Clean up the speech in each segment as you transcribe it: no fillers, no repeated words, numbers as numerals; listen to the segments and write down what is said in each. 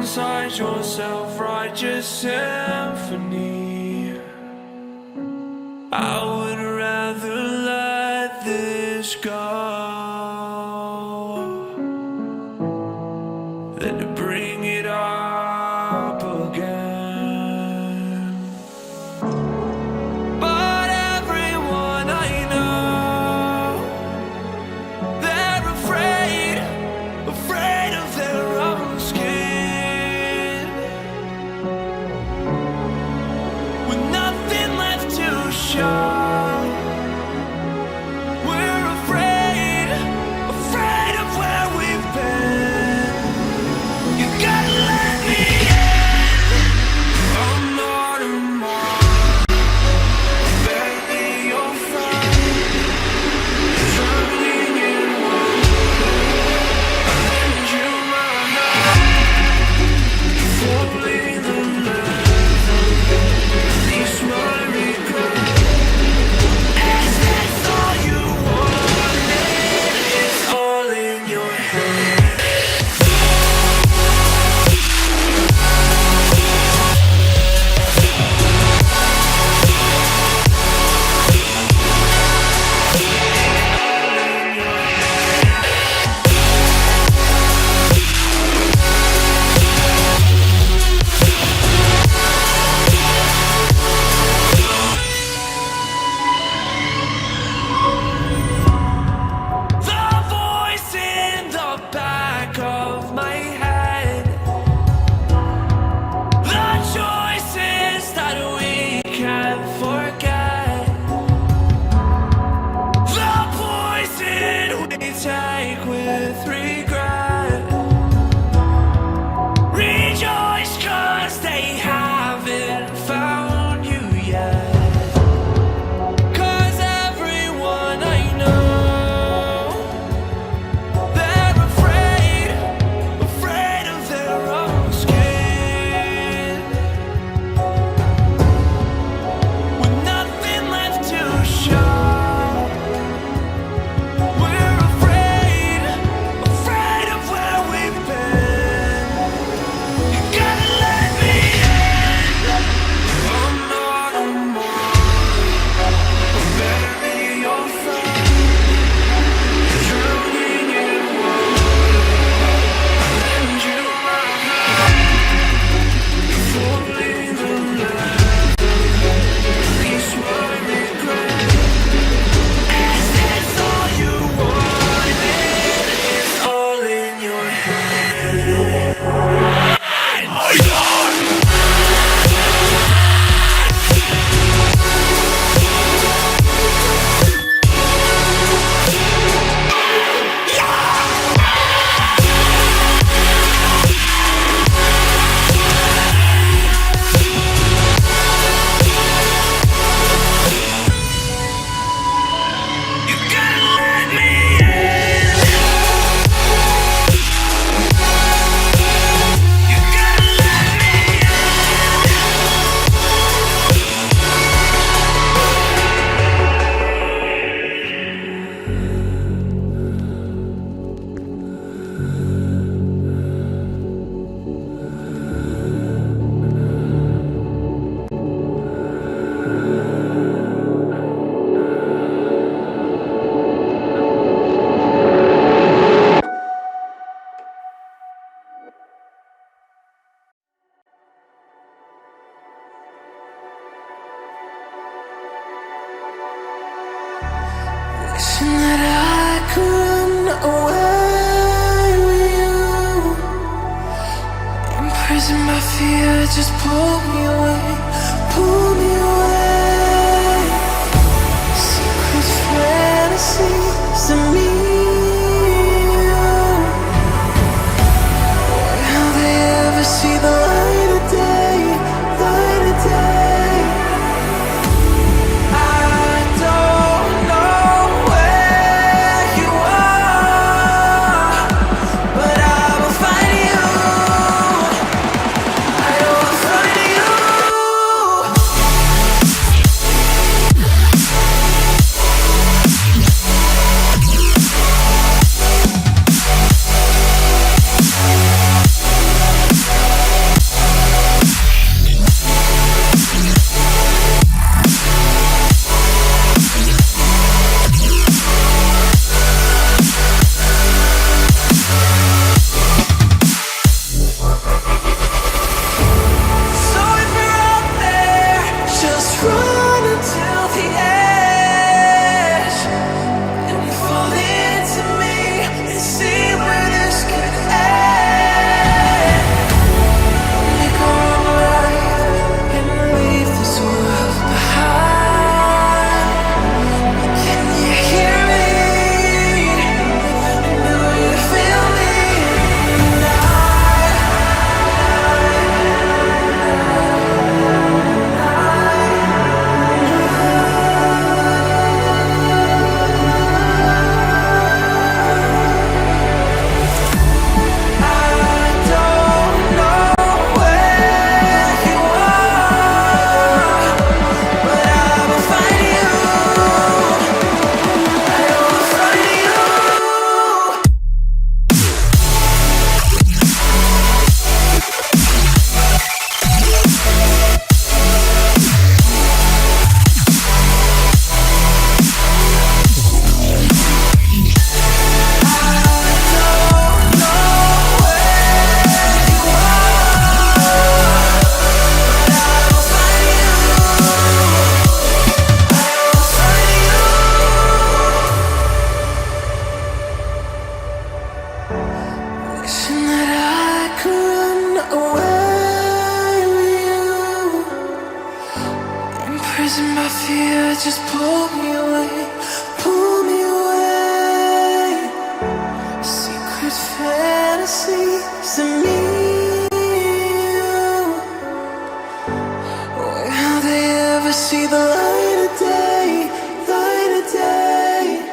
inside your self-righteous symphony. I would rather let this go than to bring it up again. But everyone I know, they're afraid of their own skin, with nothing left to show. Take with regret. Rejoice 'cause they haven't found you yet. 'Cause everyone I know, they're afraid of their own skin, with nothing left to show. Wishing that I could run away with you. Imprisoned by fear, just pull me away, pull me away. Secret fantasies of me and you. Will they ever see the light of day, light of day? I will find you. Prison by fear, just pull me away, pull me away. Secret fantasies of me. Will they ever see the light of day, light of day?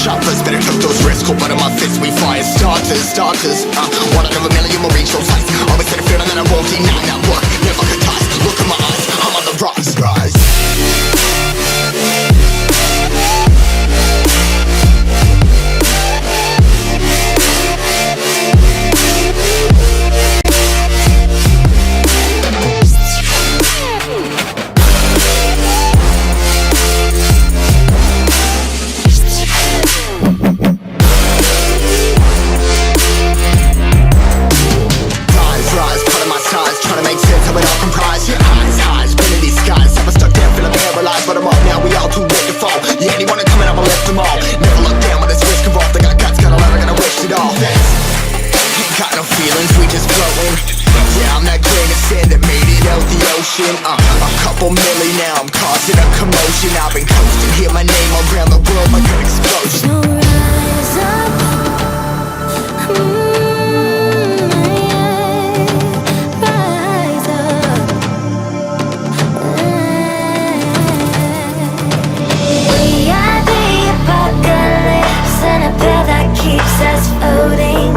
Choppers, better cook those risks. Cold blood in my fists, we fire starters. One out of a million will reach those heights. Always had a feeling that I won't deny that work. Never could toss. Look in my eyes, I'm on the rise. A couple milli now, I'm causing a commotion. I've been coasting, hear my name around the world like an explosion. So rise up, rise up. We are the apocalypse, and a bell that keeps us floating.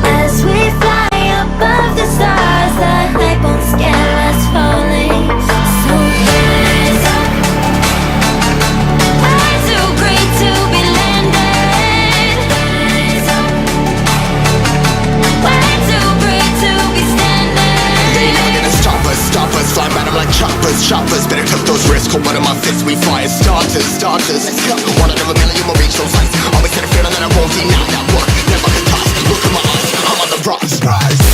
As we fly above the stars, the hype won't scare us falling. So rise up. I'm too great to be landed. Rise up. We're too great to be standing. They ain't never gonna stop us. Fly by them like choppers. Better cook those risks. Cold blood in my fists, we fire starters. Let's go. One out of a million will reach those heights. Always had a feeling that I won't deny that work. Never could toss. Look in my eyes, I'm on the rise.